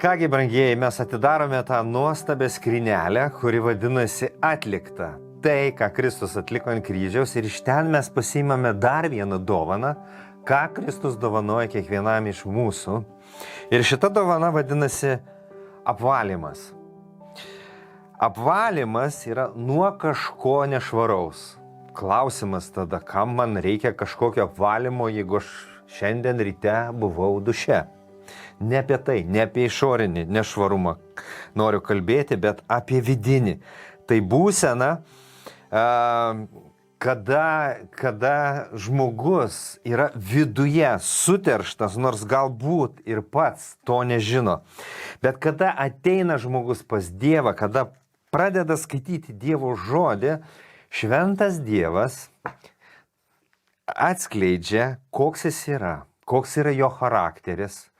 Kągi, brangieji, mes atidarome tą nuostabę skrynelę, kuri vadinasi atlikta. Tai, ką Kristus atliko ant kryžiaus, ir iš ten mes pasiimame dar vieną dovaną, ką Kristus dovanoja kiekvienam iš mūsų. Ir šita dovana vadinasi apvalymas. Apvalymas yra nuo kažko nešvaraus. Klausimas tada, kam man reikia kažkokio apvalymo, jeigu aš šiandien ryte buvau duše. Ne apie tai, ne apie išorinį nešvarumą noriu kalbėti, bet apie vidinį. Tai būsena, kada žmogus yra viduje suterštas, nors galbūt ir pats to nežino. Bet kada ateina žmogus pas Dievą, kada pradeda skaityti Dievo žodį, šventas Dievas atskleidžia, koks jis yra jo charakteris,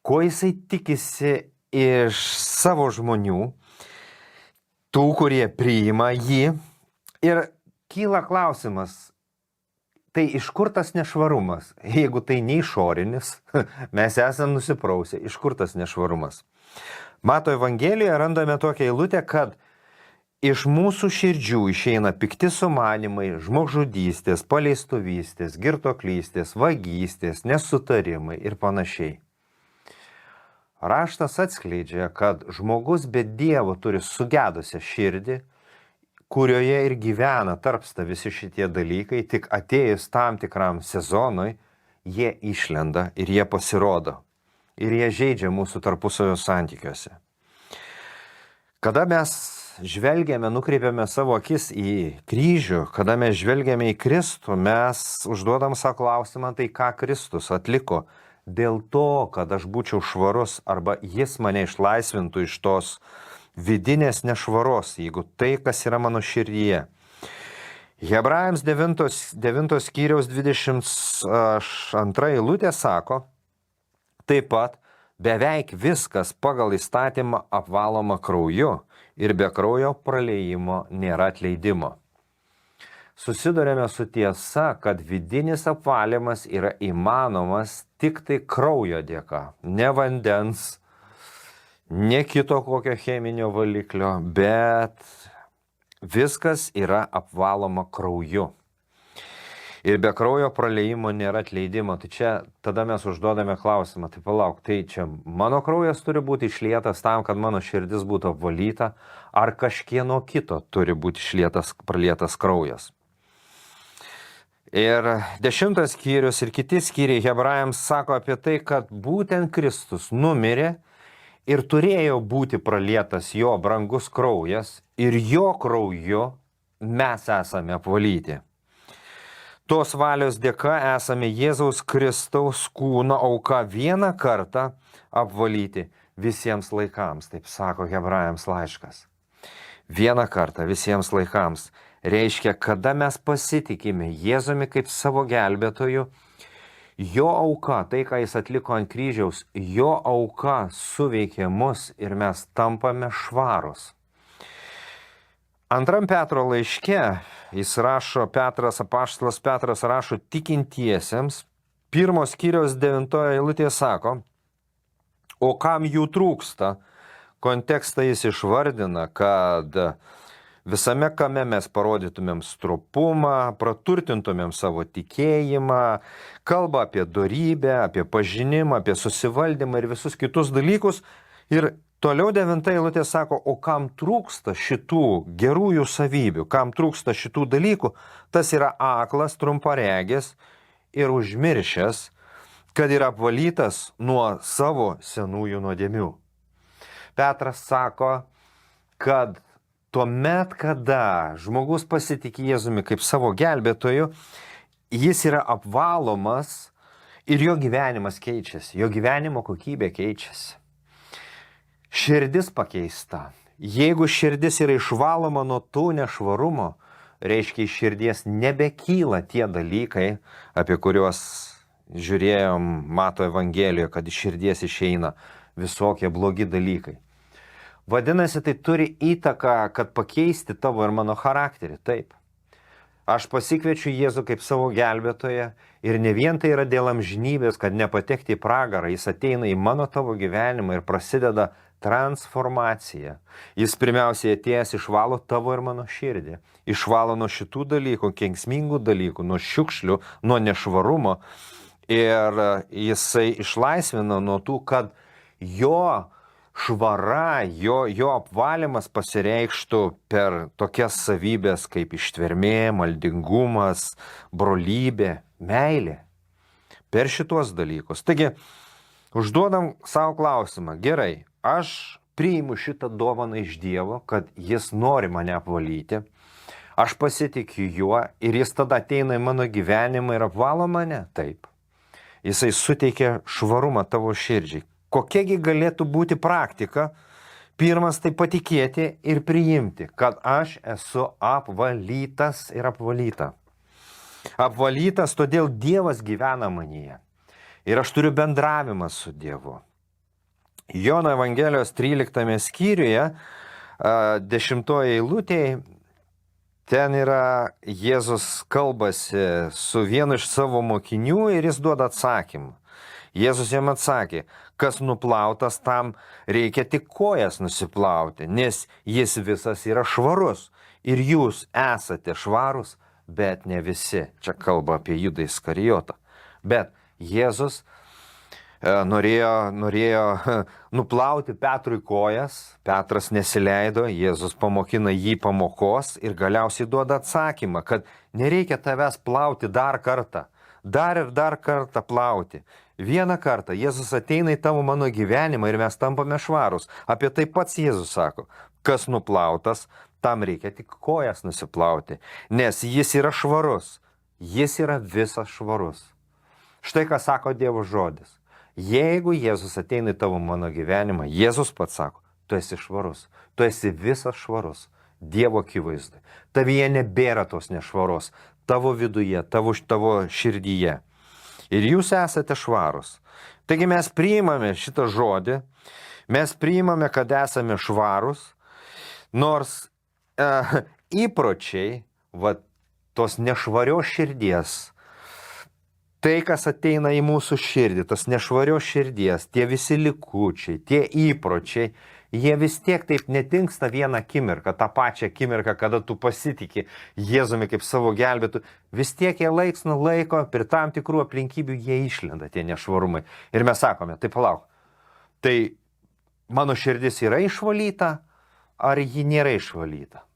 ko jisai tikisi iš savo žmonių, tų, kurie priima jį. Ir kyla klausimas, tai iš kur tas nešvarumas? Jeigu tai neišorinis, mes esame nusiprausę, iš kur tas nešvarumas? Mato Evangelijoje randame tokią eilutę, kad iš mūsų širdžių išeina pikti sumanimai, žmogžudystės, paleistuvystės, girtuoklystės, vagystės, nesutarimai ir panašiai. Raštas atskleidžia, kad žmogus be Dievo turi sugedusią širdį, kurioje ir gyvena tarpsta visi šitie dalykai, tik atėjus tam tikram sezonui, jie išlenda ir jie pasirodo. Ir jie žeidžia mūsų tarpusavio santykiuose. Kada mes žvelgiame, nukreipiame savo akis į kryžių, kada mes žvelgiame į Kristų, mes užduodam savo klausimą, tai ką Kristus atliko dėl to, kad aš būčiau švarus arba jis mane išlaisvintų iš tos vidinės nešvaros, jeigu tai, kas yra mano širdyje. Hebrajams 9 skyriaus 22 eilutė sako, taip pat beveik viskas pagal įstatymą apvaloma krauju ir be kraujo praliejimo nėra atleidimo. Susidurėme su tiesa, kad vidinis apvalymas yra įmanomas tik tai kraujo dėka, ne vandens, ne kito kokio cheminio valiklio, bet viskas yra apvaloma krauju. Ir be kraujo praliejimo nėra atleidimo. Tai čia tada mes užduodame klausimą, tai palauk, tai čia mano kraujas turi būti išlietas tam, kad mano širdis būtų apvalyta, ar kažkieno kito turi būti pralietas kraujas. Ir 10 skyrius ir kiti skyriai Hebrajams sako apie tai, kad būtent Kristus numirė ir turėjo būti pralietas jo brangus kraujas ir jo krauju mes esame apvalyti. Tos valios dėka esame Jėzaus Kristaus kūno auka vieną kartą apvalyti visiems laikams, taip sako Hebrajams laiškas. Vieną kartą visiems laikams. Reiškia, kada mes pasitikime Jėzumi kaip savo gelbėtoju, jo auka, tai ką jis atliko ant kryžiaus, jo auka suveikia mus ir mes tampame švarus. Antram Petro laiške jis rašo, apaštalas Petras rašo tikintiesiems, 1 skyriaus 9 eilutė sako, o kam jų trūksta, kontekstą jis išvardina, kad visame kame mes parodytumėm stropumą, praturtintumėm savo tikėjimą, kalba apie dorybę, apie pažinimą, apie susivaldymą ir visus kitus dalykus. Ir toliau 9 eilutė sako, o kam trūksta šitų gerųjų savybių, kam trūksta šitų dalykų, tas yra aklas, trumparegis ir užmiršęs, kad yra apvalytas nuo savo senųjų nuodėmių. Petras sako, kad tuomet, kada žmogus pasitikė Jėzumi kaip savo gelbėtoju, jis yra apvalomas ir jo gyvenimas keičiasi, jo gyvenimo kokybė keičiasi. Širdis pakeista. Jeigu širdis yra išvaloma nuo tų nešvarumo, reiškia iš širdies nebekyla tie dalykai, apie kuriuos žiūrėjom Mato Evangelijoje, kad iš širdies išeina visokie blogi dalykai. Vadinasi, tai turi įtaką, kad pakeisti tavo ir mano charakterį, taip. Aš pasikviečiu Jėzų kaip savo gelbėtoją ir ne vien tai yra dėl amžinybės, kad nepatekti į pragarą, jis ateina į mano tavo gyvenimą ir prasideda transformacija. Jis pirmiausiai atėjęs išvalo tavo ir mano širdį, išvalo nuo šitų dalykų, kenksmingų dalykų, nuo šiukšlių, nuo nešvarumo ir jisai išlaisvina nuo tų, kad jo švara, jo apvalymas pasireikštų per tokias savybės kaip ištvermė, maldingumas, brolybė, meilė. Per šitos dalykus. Taigi, užduodam savo klausimą. Gerai, aš priimu šitą dovaną iš Dievo, kad jis nori mane apvalyti. Aš pasitikiu juo ir jis tada ateina į mano gyvenimą ir apvalo mane. Taip. Jisai suteikia švarumą tavo širdžiai. Kokiagi galėtų būti praktika? Pirmas tai patikėti ir priimti, kad aš esu apvalytas ir apvalyta. Apvalytas, todėl Dievas gyvena manyje. Ir aš turiu bendravimą su Dievu. Jono Evangelijos 13 skyriuje, 10 eilutėje, ten yra Jėzus kalbasi su vienu iš savo mokinių ir jis duoda atsakymą. Jėzus jam atsakė, kas nuplautas, tam reikia tik kojas nusiplauti, nes jis visas yra švarus. Ir jūs esate švarus, bet ne visi. Čia kalba apie Judą Iskarijotą. Bet Jėzus norėjo nuplauti Petrui kojas, Petras nesileido, Jėzus pamokina jį pamokos ir galiausiai duoda atsakymą, kad nereikia tavęs plauti dar kartą, dar ir dar kartą plauti. Vieną kartą Jėzus ateina į tavo mano gyvenimą ir mes tampame švarus. Apie tai pats Jėzus sako, kas nuplautas, tam reikia tik kojas nusiplauti, nes jis yra švarus, jis yra visas švarus. Štai ką sako Dievo žodis. Jeigu Jėzus ateina į tavo mano gyvenimą, Jėzus pats sako, tu esi švarus, tu esi visas švarus, Dievo akivaizdai. Tavyje nebėra tos nešvaros, tavo viduje, tavo širdyje. Ir jūs esate švarus. Taigi mes priimame šitą žodį, mes priimame, kad esame švarus, nors įpročiai, tos nešvarios širdies, tai, kas ateina į mūsų širdį, tos nešvarios širdies, tie visi likučiai, tie įpročiai, jie vis tiek taip netingsta vieną akimirką, tą pačią akimirką, kada tu pasitiki Jėzumi kaip savo gelbėtų, vis tiek jie laiks nuo laiko, per tam tikrų aplinkybių jie išlenda, tie nešvarumai. Ir mes sakome, tai palauk, tai mano širdis yra išvalyta, ar ji nėra išvalyta?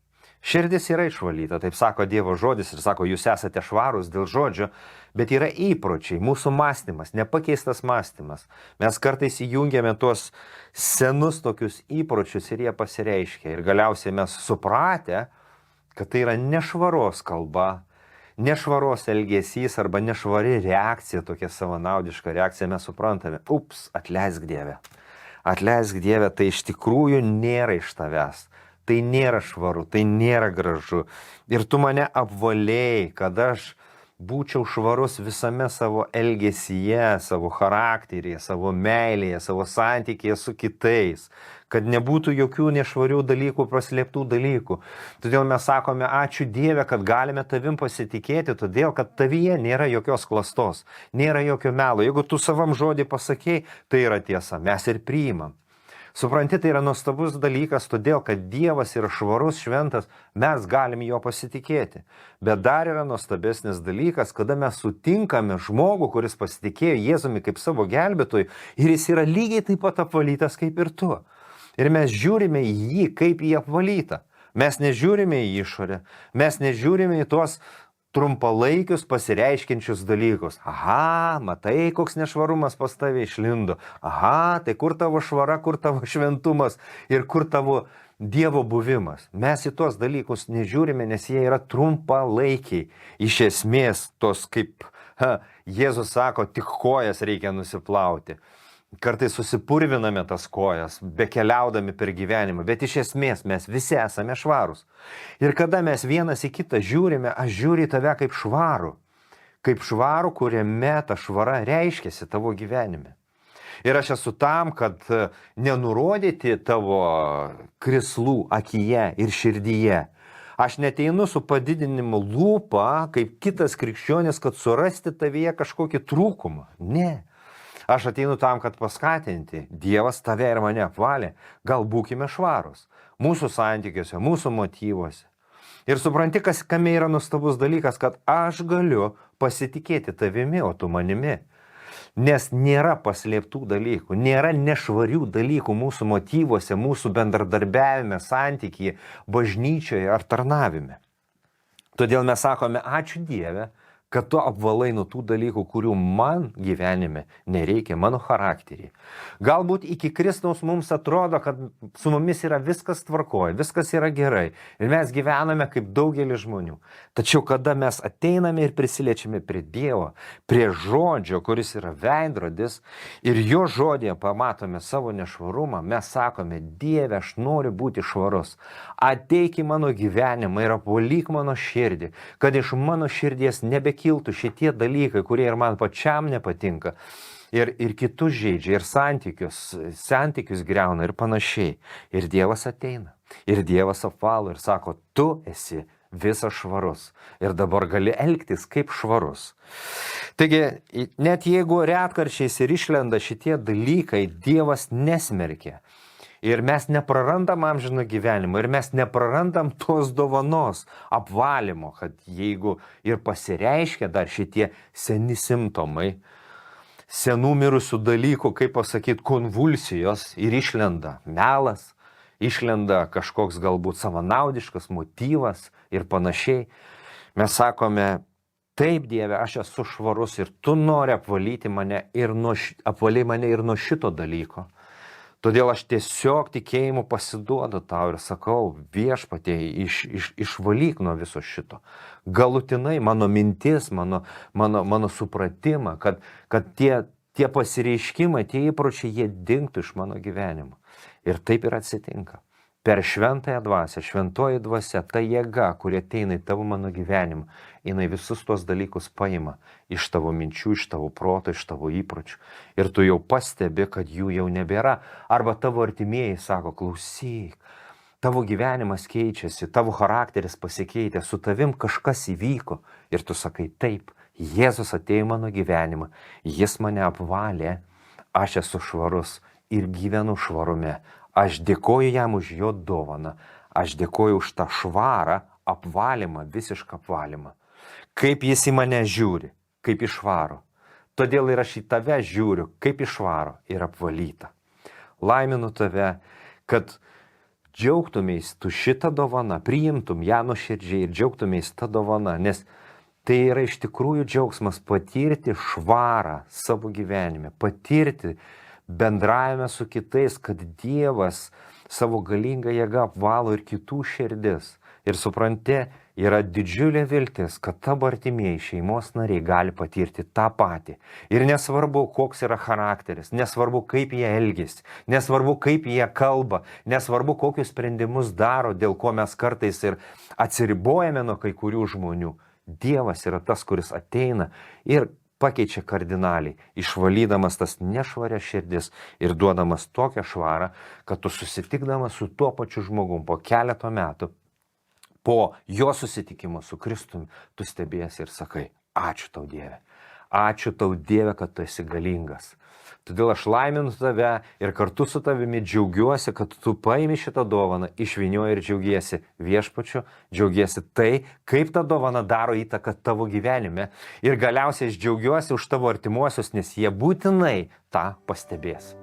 Širdis yra išvalyta, taip sako Dievo žodis ir sako, jūs esate švarūs dėl žodžio, bet yra įpročiai, mūsų mąstymas, nepakeistas mąstymas. Mes kartais įjungiame tuos senus tokius įpročius ir jie pasireiškia. Ir galiausiai mes supratę, kad tai yra nešvaros kalba, nešvaros elgesys arba nešvari reakcija, tokia savanaudiška reakcija, mes suprantame, atleisk Dieve. Atleisk Dieve, tai iš tikrųjų nėra iš tavęs. Tai nėra švaru, tai nėra gražu. Ir tu mane apvalėjai, kad aš būčiau švarus visame savo elgesyje, savo charakteryje, savo meilėje, savo santykėje su kitais, kad nebūtų jokių nešvarių dalykų, praslėptų dalykų. Todėl mes sakome, ačiū Dieve, kad galime tavim pasitikėti, todėl kad tavyje nėra jokios klastos, nėra jokio melo. Jeigu tu savam žodį pasakei, tai yra tiesa, mes ir priimam. Supranti, tai yra nuostabus dalykas, todėl, kad Dievas yra švarus, šventas, mes galim jo pasitikėti. Bet dar yra nuostabesnis dalykas, kada mes sutinkame žmogų, kuris pasitikėjo Jėzumi kaip savo gelbėtojui ir jis yra lygiai taip pat apvalytas kaip ir tu. Ir mes žiūrime į jį kaip į apvalytą. Mes nežiūrime į išorę, mes nežiūrime į tuos trumpalaikius pasireiškiančius dalykus. Aha, matai, koks nešvarumas pas tave išlindo. Aha, tai kur tavo švara, kur tavo šventumas ir kur tavo Dievo buvimas. Mes į tuos dalykus nežiūrime, nes jie yra trumpalaikiai. Iš esmės, tos kaip Jėzus sako, tik kojas reikia nusiplauti. Kartais susipurviname tas kojas, bekeliaudami per gyvenimą, bet iš esmės mes visi esame švarūs. Ir kada mes vienas į kitą žiūrime, aš žiūriu į tave kaip švarų, kuriame ta švara reiškiasi tavo gyvenime. Ir aš esu tam, kad nenurodyti tavo krislų akyje ir širdyje. Aš neteinu su padidinimu lūpą, kaip kitas krikščionis, kad surasti tavyje kažkokį trūkumą. Ne. Aš ateinu tam, kad paskatinti. Dievas tave ir mane apvalė. Gal būkime švarūs. Mūsų santykiuose, mūsų motyvuose. Ir supranti, kame yra nuostabus dalykas, kad aš galiu pasitikėti tavimi, o tu manimi. Nes nėra paslėptų dalykų, nėra nešvarių dalykų mūsų motyvuose, mūsų bendradarbiavime, santykyje, bažnyčioje ar tarnavime. Todėl mes sakome, ačiū Dieve, kad tu apvalai nuo tų dalykų, kurių man gyvenime nereikia, mano charakterį. Galbūt iki Kristaus mums atrodo, kad su mumis yra viskas tvarkoja, viskas yra gerai ir mes gyvename kaip daugelis žmonių. Tačiau kada mes ateiname ir prisiliečiame prie Dievo, prie žodžio, kuris yra veidrodis ir jo žodėje pamatome savo nešvarumą, mes sakome, Dieve, aš noriu būti švarus. Ateik į mano gyvenimą ir apvalyk mano širdį, kad iš mano širdies nebekiltų šitie dalykai, kurie ir man pačiam nepatinka. Ir kitus žaidžia, ir santykius greuna ir panašiai. Ir Dievas ateina, ir Dievas apvalo ir sako, tu esi visas švarus. Ir dabar gali elgtis kaip švarus. Taigi, net jeigu retkarčiais ir išlenda šitie dalykai, Dievas nesmerkia. Ir mes neprarandam amžino gyvenimo, ir mes neprarandam tos dovanos, apvalymo, kad jeigu ir pasireiškia dar šitie seni simptomai, senų mirusių dalykų, kaip pasakyti, konvulsijos ir išlenda melas, išlenda kažkoks galbūt savanaudiškas motyvas ir panašiai. Mes sakome, taip Dieve, aš esu švarus ir tu nori apvalyti mane ir nuo šito dalyko. Todėl aš tiesiog tikėjimu pasiduodu tau ir sakau, Viešpatie, išvalyk nuo viso šito. Galutinai mano mintis, mano supratimą, kad tie pasireiškimai, tie įpročiai, jie dingtų iš mano gyvenimo. Ir taip ir atsitinka. Per šventąją dvasią, šventoji dvasia, ta jėga, kuri ateina į tavo mano gyvenimą, jinai visus tuos dalykus paima iš tavo minčių, iš tavo proto, iš tavo įpročių. Ir tu jau pastebi, kad jų jau nebėra. Arba tavo artimieji sako, klausyk, tavo gyvenimas keičiasi, tavo charakteris pasikeitė, su tavim kažkas įvyko. Ir tu sakai, taip, Jėzus atėjo į mano gyvenimą, jis mane apvalė, aš esu švarus ir gyvenu švarume. Aš dėkoju jam už jo dovaną, aš dėkoju už tą švarą, apvalymą, visišką apvalymą. Kaip jis į mane žiūri, kaip į švarų. Todėl ir aš į tave žiūriu, kaip į švarų ir apvalytą. Laiminu tave, kad džiaugtumės tu šitą dovaną, priimtum ją nuoširdžiai ir džiaugtumės tą dovaną, nes tai yra iš tikrųjų džiaugsmas patirti švarą savo gyvenime, patirti bendravime su kitais, kad Dievas savo galingą jėgą apvalo ir kitų širdis. Ir supranti, yra didžiulė viltis, kad tavo artimieji šeimos nariai gali patirti tą patį. Ir nesvarbu, koks yra charakteris, nesvarbu, kaip jie elgiasi, nesvarbu, kaip jie kalba, nesvarbu, kokius sprendimus daro, dėl ko mes kartais ir atsiribojame nuo kai kurių žmonių. Dievas yra tas, kuris ateina ir pakeičia kardinaliai, išvalydamas tas nešvarias širdis ir duodamas tokią švarą, kad tu susitikdamas su tuo pačiu žmogum po keleto metų, po jo susitikimo su Kristumi, tu stebėsi ir sakai, ačiū tau Dieve, kad tu esi galingas. Todėl aš laiminu tave ir kartu su tavimi džiaugiuosi, kad tu paimi šitą dovaną, išvynioji ir džiaugiesi Viešpačiu, džiaugiesi tai, kaip ta dovana daro įtaką tavo gyvenime. Ir galiausiai aš džiaugiuosi už tavo artimuosius, nes jie būtinai tą pastebės.